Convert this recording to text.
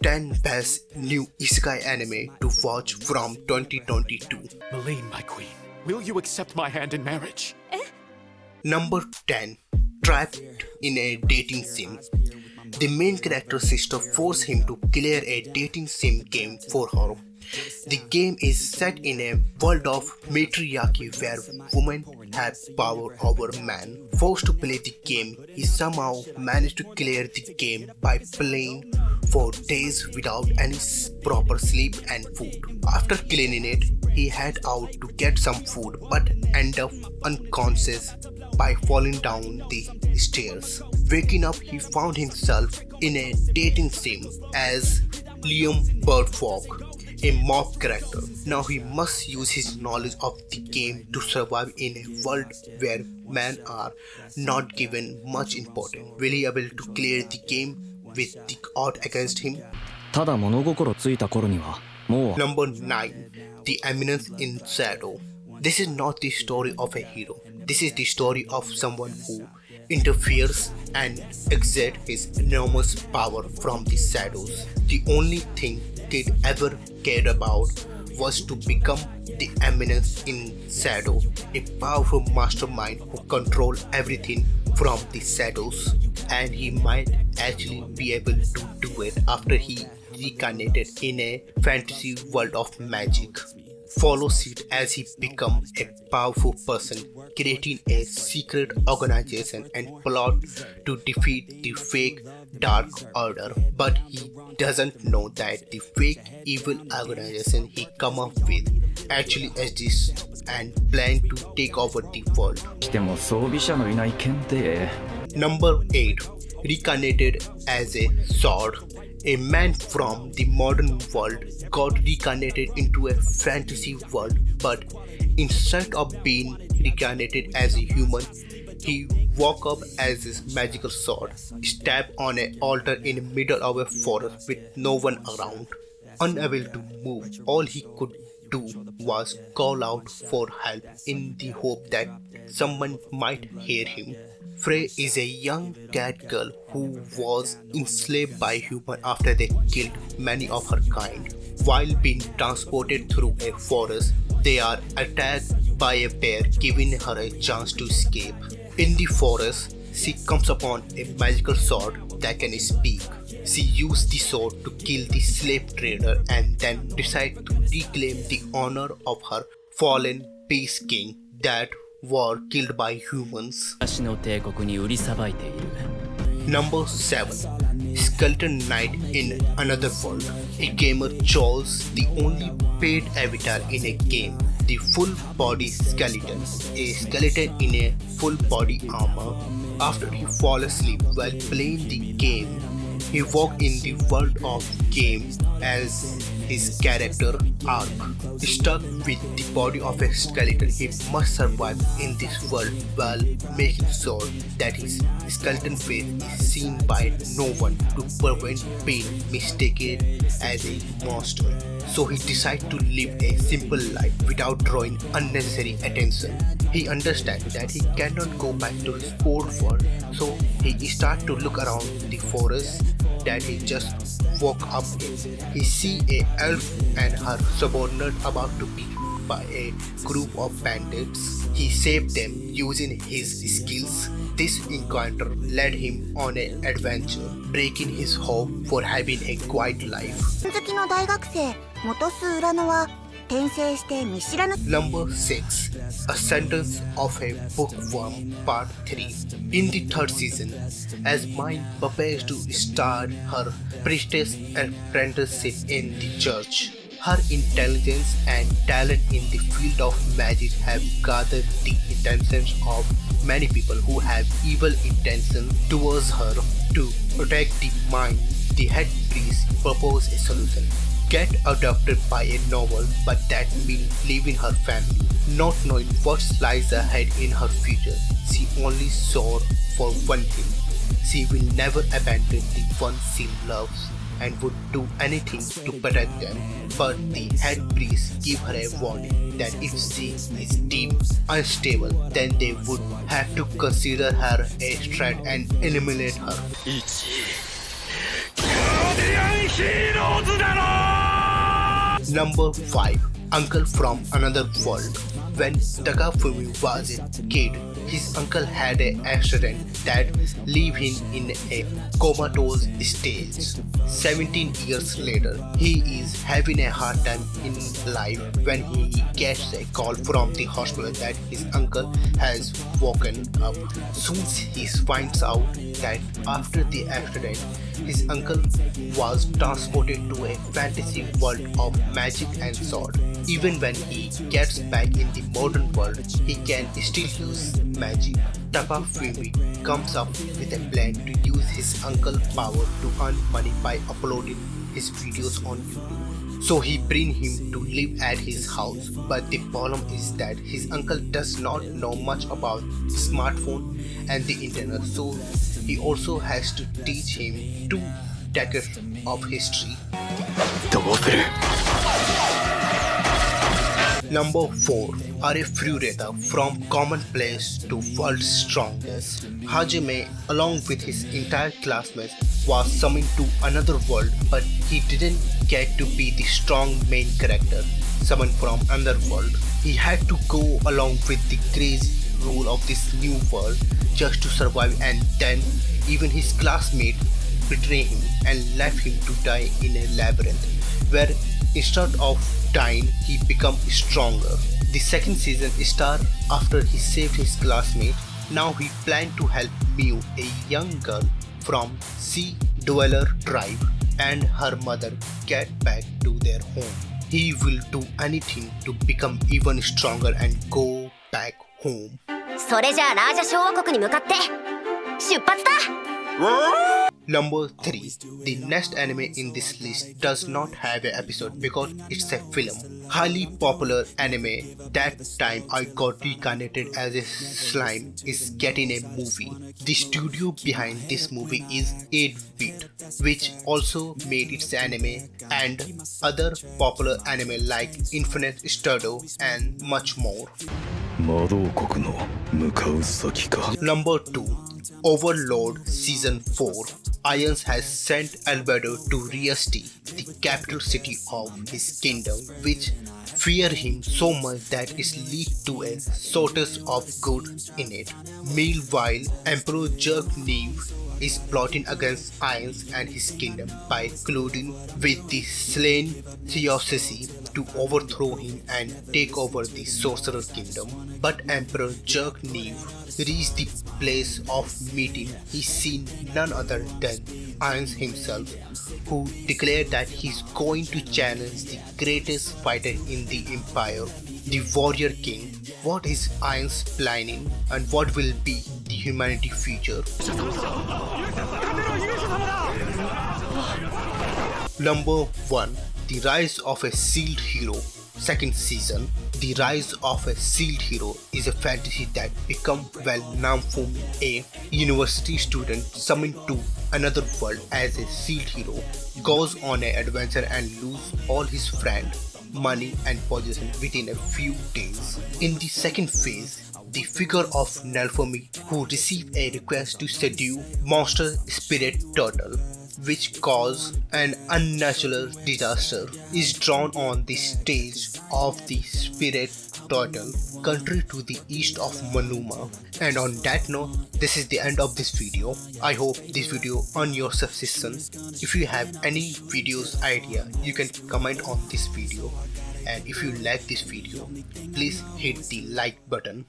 10 best new Isekai anime to watch from 2022. Maline, my queen, will you accept my hand in marriage? Number 10. Trapped in a dating sim. The main character's sister forces him to clear a dating sim game for her. The game is set in a world of matriarchy where women have power over men. Forced to play the game, he somehow managed to clear the game by playing for days without any proper sleep and food. After cleaning it, he head out to get some food but end up unconscious by falling down the stairs. Waking up, he found himself in a dating sim as Liam Birdwalk, a mob character. Now he must use his knowledge of the game to survive in a world where men are not given much importance. Will he be able to clear the game with the odds against him? Number 9. The Eminence in Shadow. This is not the story of a hero. This is the story of someone who interferes and exerts his enormous power from the shadows. The only thing kid ever cared about was to become the Eminence in Shadow, a powerful mastermind who controls everything from the shadows, and he might actually be able to do it after he reincarnated in a fantasy world of magic. Follows it as he becomes a powerful person, creating a secret organization and plot to defeat the fake Dark Order. But he doesn't know that the fake evil organization he come up with actually exists and plan to take over the world. Number 8. Reincarnated as a sword. A man from the modern world got reincarnated into a fantasy world, but instead of being reincarnated as a human, he woke up as his magical sword, stabbed on an altar in the middle of a forest with no one around. Unable to move, all he could do was call out for help in the hope that someone might hear him. Frey is a young cat girl who was enslaved by humans after they killed many of her kind. While being transported through a forest, they are attacked by a bear, giving her a chance to escape. In the forest, she comes upon a magical sword that can speak. She used the sword to kill the slave trader and then decides to reclaim the honor of her fallen peace king that were killed by humans. Number 7. Skeleton Knight in Another World. A gamer chose the only paid avatar in a game, the full body skeleton, a skeleton in a full body armor. After he falls asleep while playing the game, he walked in the world of game as his character arc. Stuck with the body of a skeleton, he must survive in this world while making sure that his skeleton face is seen by no one to prevent being mistaken as a monster. So he decides to live a simple life without drawing unnecessary attention. He understands that he cannot go back to his old world, so he starts to look around the forest that he just woke up in. He sees an elf and her subordinate about to be by a group of bandits. He saved them using his skills. This encounter led him on an adventure, breaking his hope for having a quiet life. Number 6. Ascendance of a Bookworm Part 3. In the 3rd season, as Mine prepares to start her priestess apprenticeship in the church, her intelligence and talent in the field of magic have gathered the attention of many people who have evil intentions towards her. To protect the Mine, the head priest proposed a solution. Get adopted by a noble, but that means leaving her family. Not knowing what lies ahead in her future, she only sought for one thing. She will never abandon the one she loves and would do anything to protect them. But the head priest gave her a warning that if she is deemed unstable, then they would have to consider her a threat and eliminate her. Number 5. Uncle from Another World. When Takafumi was a kid, his uncle had an accident that left him in a comatose stage. 17 years later, he is having a hard time in life when he gets a call from the hospital that his uncle has woken up. Soon he finds out that after the accident, his uncle was transported to a fantasy world of magic and sword. Even when he gets back in the modern world, he can still use magic. Takafumi comes up with a plan to use his uncle's power to earn money by uploading his videos on YouTube. So he brings him to live at his house, but the problem is that his uncle does not know much about smartphone and the internet, so he also has to teach him 2 decades of history. Number 4. Are Fureta from commonplace to world's strongest. Hajime, along with his entire classmates, was summoned to another world, but he didn't get to be the strong main character summoned from another world. He had to go along with the crazy rule of this new world just to survive, and then even his classmate betrayed him and left him to die in a labyrinth, where instead of dying, he became stronger. The second season started after he saved his classmate. Now he planned to help Miu, a young girl from Sea Dweller tribe, and her mother get back to their home. He will do anything to become even stronger and go back home. それじゃあラージャ小王国に向かって出発だ Number 3. The next anime in this list does not have an episode because it's a film. Highly popular anime that time I got reincarnated as a slime is getting a movie. The studio behind this movie is 8-bit, which also made its anime and other popular anime like Infinite Studio and much more. Number 2. Overlord Season 4. Irons has sent Albedo to Riasti, the capital city of his kingdom, which fear him so much that it leads to a shortage of good in it. Meanwhile, Emperor Jerk Neve is plotting against Irons and his kingdom by colluding with the slain Theosisi to overthrow him and take over the Sorcerer Kingdom. But Emperor Jerk Neve reached the place of meeting. He seen none other than Irons himself, who declared that he's going to challenge the greatest fighter in the Empire, the Warrior King. What is Irons planning, and what will be the humanity future? Number 1. The Rise of a Sealed Hero. Second season. The Rise of a Sealed Hero is a fantasy that become well known for a university student summoned to another world as a sealed hero, goes on an adventure and lose all his friends, money and possession within a few days. In the second phase, the figure of Nelfomi, who received a request to seduce monster spirit turtle, which caused an unnatural disaster, is drawn on the stage of the spirit turtle country to the east of Manuma. And on that note, this is the end of this video. I hope this video earn your subsistence. If you have any videos idea, you can comment on this video, and if you like this video, please hit the like button.